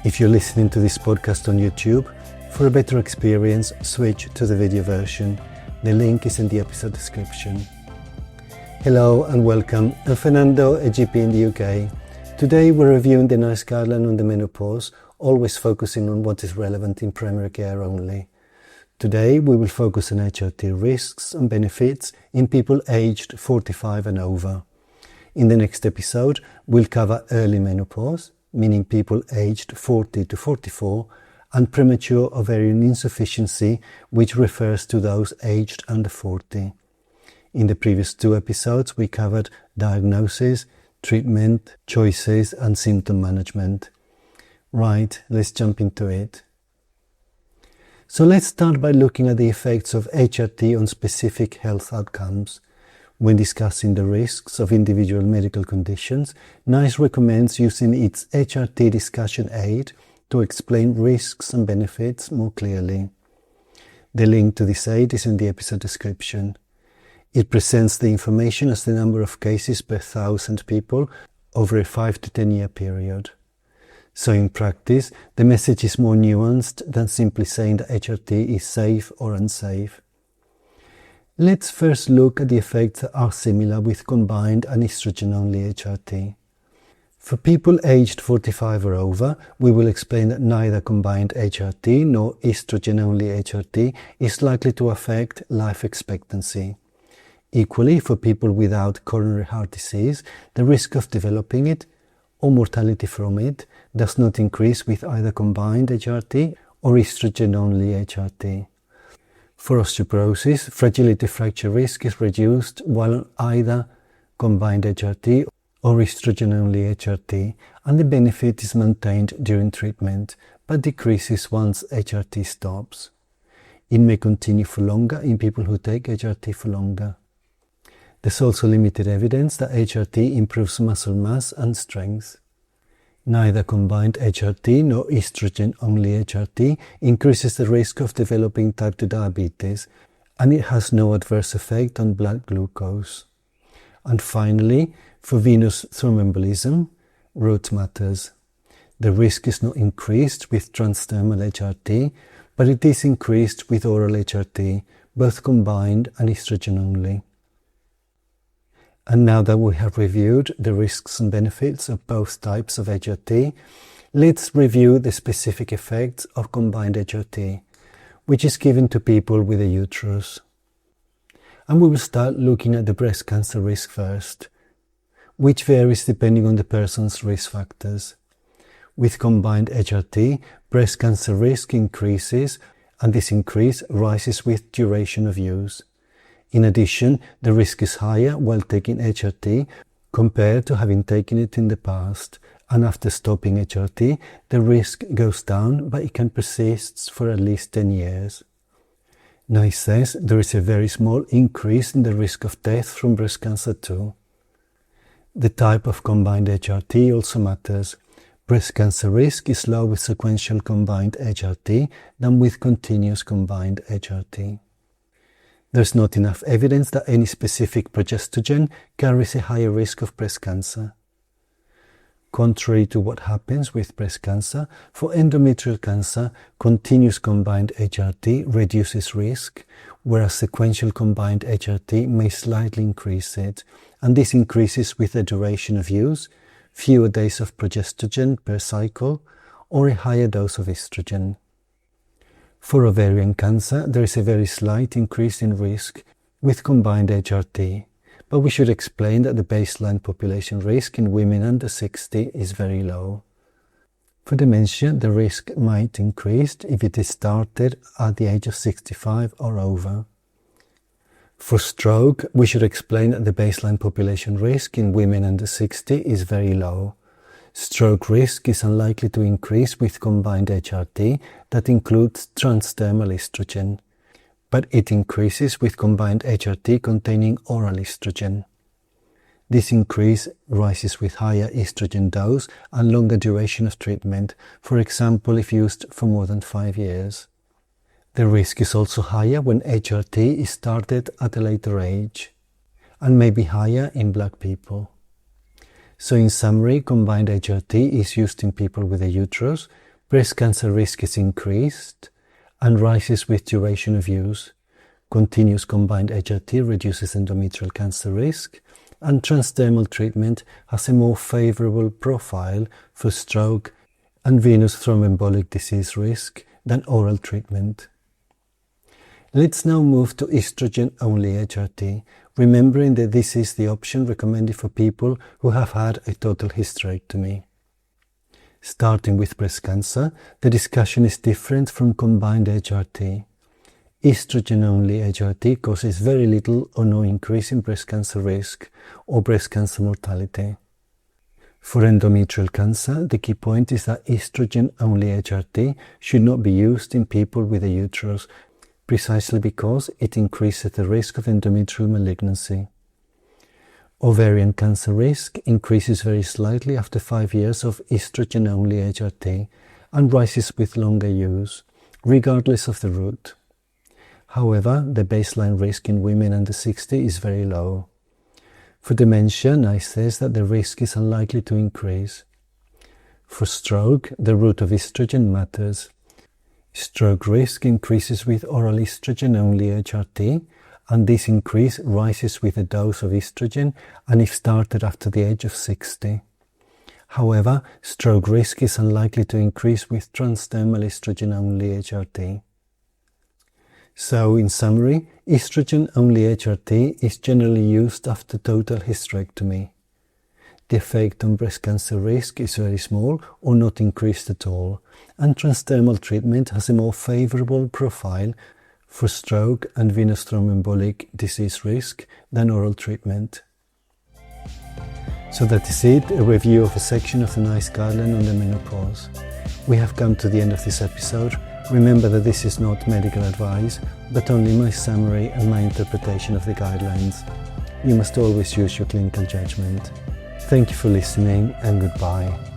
If you're listening to this podcast on YouTube, for a better experience, switch to the video version. The link is in the episode description. Hello and welcome. I'm Fernando, a GP in the UK. Today we're reviewing the NICE guideline on the menopause, always focusing on what is relevant in primary care only. Today we will focus on HRT risks and benefits in people aged 45 and over. In the next episode, we'll cover early menopause, meaning people aged 40 to 44, and premature ovarian insufficiency, which refers to those aged under 40. In the previous two episodes, we covered diagnosis, treatment, choices, and symptom management. Right, let's jump into it. So let's start by looking at the effects of HRT on specific health outcomes. When discussing the risks of individual medical conditions, NICE recommends using its HRT discussion aid to explain risks and benefits more clearly. The link to this aid is in the episode description. It presents the information as the number of cases per 1,000 people over a 5 to 10 year period. So in practice, the message is more nuanced than simply saying that HRT is safe or unsafe. Let's first look at the effects that are similar with combined and estrogen-only HRT. For people aged 45 or over, we will explain that neither combined HRT nor estrogen-only HRT is likely to affect life expectancy. Equally, for people without coronary heart disease, the risk of developing it or mortality from it does not increase with either combined HRT or estrogen-only HRT. For osteoporosis, fragility fracture risk is reduced while on either combined HRT or estrogen-only HRT, and the benefit is maintained during treatment, but decreases once HRT stops. It may continue for longer in people who take HRT for longer. There's also limited evidence that HRT improves muscle mass and strength. Neither combined HRT nor estrogen-only HRT increases the risk of developing type 2 diabetes, and it has no adverse effect on blood glucose. And finally, for venous thromboembolism, route matters. The risk is not increased with transdermal HRT, but it is increased with oral HRT, both combined and estrogen-only. And now that we have reviewed the risks and benefits of both types of HRT, let's review the specific effects of combined HRT, which is given to people with a uterus. And we will start looking at the breast cancer risk first, which varies depending on the person's risk factors. With combined HRT, breast cancer risk increases, and this increase rises with duration of use. In addition, the risk is higher while taking HRT compared to having taken it in the past, and after stopping HRT, the risk goes down, but it can persist for at least 10 years. NICE says there is a very small increase in the risk of death from breast cancer too. The type of combined HRT also matters. Breast cancer risk is low with sequential combined HRT than with continuous combined HRT. There's not enough evidence that any specific progestogen carries a higher risk of breast cancer. Contrary to what happens with breast cancer, for endometrial cancer, continuous combined HRT reduces risk, whereas sequential combined HRT may slightly increase it, and this increases with the duration of use, fewer days of progestogen per cycle, or a higher dose of estrogen. For ovarian cancer, there is a very slight increase in risk with combined HRT, but we should explain that the baseline population risk in women under 60 is very low. For dementia, the risk might increase if it is started at the age of 65 or over. For stroke, we should explain that the baseline population risk in women under 60 is very low. Stroke risk is unlikely to increase with combined HRT that includes transdermal estrogen, but it increases with combined HRT containing oral estrogen. This increase rises with higher estrogen dose and longer duration of treatment, for example if used for more than 5 years. The risk is also higher when HRT is started at a later age, and may be higher in Black people. So in summary, combined HRT is used in people with a uterus, Breast cancer risk is increased and rises with duration of use. Continuous combined HRT reduces endometrial cancer risk, and transdermal treatment has a more favourable profile for stroke and venous thromboembolic disease risk than oral treatment. Let's now move to estrogen-only HRT, remembering that this is the option recommended for people who have had a total hysterectomy. Starting with breast cancer, the discussion is different from combined HRT. Estrogen-only HRT causes very little or no increase in breast cancer risk or breast cancer mortality. For endometrial cancer, the key point is that estrogen-only HRT should not be used in people with a uterus, precisely because it increases the risk of endometrial malignancy. Ovarian cancer risk increases very slightly after 5 years of estrogen-only HRT and rises with longer use, regardless of the route. However, the baseline risk in women under 60 is very low. For dementia, NICE says that the risk is unlikely to increase. For stroke, the route of estrogen matters. Stroke risk increases with oral estrogen-only HRT, and this increase rises with a dose of estrogen and if started after the age of 60. However, stroke risk is unlikely to increase with transdermal estrogen-only HRT. So, in summary, estrogen-only HRT is generally used after total hysterectomy. The effect on breast cancer risk is very small or not increased at all, and transdermal treatment has a more favourable profile for stroke and venous thromboembolic disease risk than oral treatment. So that is it, a review of a section of the NICE guideline on the menopause. We have come to the end of this episode. Remember that this is not medical advice, but only my summary and my interpretation of the guidelines. You must always use your clinical judgment. Thank you for listening, and goodbye.